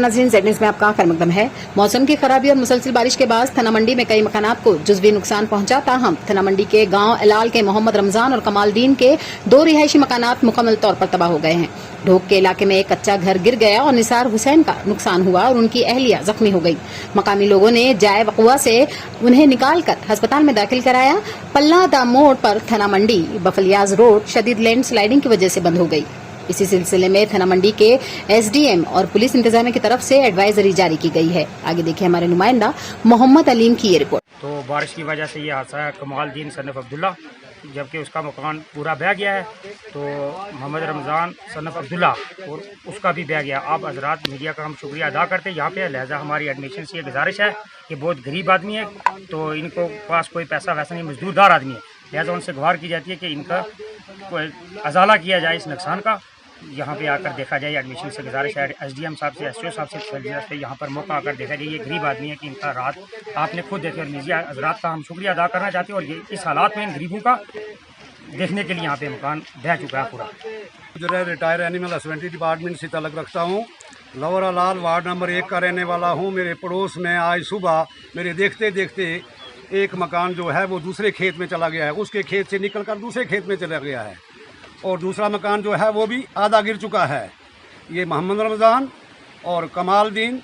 नाज़रीन, Z news में आपका खैर मकदम है। मौसम की खराबी और मुसलसल बारिश के बाद थना मंडी में कई मकानात को जुज़वी नुकसान पहुंचा। ताहम थना मंडी के गांव एलाल के मोहम्मद रमजान और कमालदीन के 2 रिहायशी मकानात मुकम्मल तौर पर तबाह हो गए हैं। ढोक के इलाके में एक कच्चा घर गिर गया और निसार हुसैन का नुकसान हुआ और उनकी अहलिया जख्मी हो गई। मकामी लोगों ने जाए वक़ुआ से उन्हें निकालकर अस्पताल में दाखिल कराया। पल्ला दा मोड़ पर थना मंडी बफलियाज रोड शदीद लैंड स्लाइडिंग की वजह से बंद हो गई। इसी सिलसिले में थना मंडी के एसडीएम और पुलिस इंतजामिया की तरफ से एडवाइजरी जारी की गई है। आगे देखिए हमारे नुमाइंदा मोहम्मद अलीम की ये रिपोर्ट। तो बारिश की वजह से ये हादसा है कमालदीन सनफ अब्दुल्ला, जबकि उसका मकान पूरा बह गया है। तो मोहम्मद रमज़ान सनफ अब्दुल्ला और उसका भी बह गया। आप हजरात मीडिया का हम शुक्रिया अदा करते हैं यहाँ पे। लिहाजा हमारी एडमिशन से ये गुजारिश है कि बहुत गरीब आदमी है, तो इनको पास कोई पैसा वैसा नहीं, मजदूरदार आदमी है। लिहाजा उनसे गुहार की जाती है कि इनका कोई अजाला किया जाए इस नुकसान का, यहाँ पे आकर देखा जाए। एडमिशन से गुजारिश है एसडीएम साहब से, एसओ साहब से यहाँ पर मौका आकर देखा जाए। ये गरीब आदमी है कि इनका रात आपने खुद देखे और मीडिया हजरात का हम शुक्रिया अदा करना चाहते हैं। और ये इस हालात में इन गरीबों का देखने के लिए यहाँ पे मकान बह चुका है पूरा। जो रिटायर एनिमल हस्बेंड्री डिपार्टमेंट से ताल्लुक़ रखता हूँ। लोअर अलाल वार्ड नंबर 1 का रहने वाला हूँ। मेरे पड़ोस में आज सुबह मेरे देखते देखते एक मकान जो है वो दूसरे खेत में चला गया है। उसके खेत से निकलकर दूसरे खेत में चला गया है और दूसरा मकान जो है वो भी आधा गिर चुका है। ये मोहम्मद रमज़ान और कमालदीन,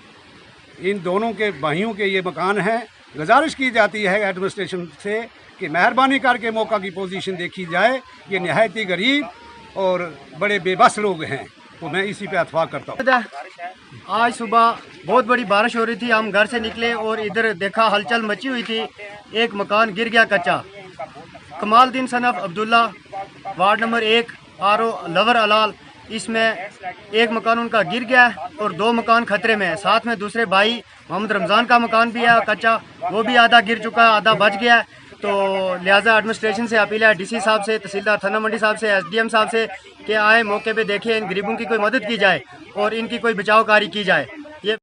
इन दोनों के भाइयों के ये मकान हैं। गुजारिश की जाती है एडमिनिस्ट्रेशन से कि मेहरबानी करके मौका की पोजीशन देखी जाए। ये नहायत ही गरीब और बड़े बेबस लोग हैं, तो मैं इसी पे इत्फाक करता हूँ। आज सुबह बहुत बड़ी बारिश हो रही थी। हम घर से निकले और इधर देखा हलचल मची हुई थी। एक मकान गिर गया कच्चा। कमालदीन सनफ अब्दुल्ला वार्ड नंबर 1 आरो लवर अलाल, इसमें एक मकान उनका गिर गया और 2 मकान खतरे में है। साथ में दूसरे भाई मोहम्मद रमज़ान का मकान भी है कच्चा, वो भी आधा गिर चुका है, आधा बच गया है। तो लिहाजा एडमिनिस्ट्रेशन से अपील है, डीसी साहब से, तहसीलदार थना मंडी साहब से, एसडीएम साहब से कि आए मौके पे देखें, इन गरीबों की कोई मदद की जाए और इनकी कोई बचाव कार्य की जाए।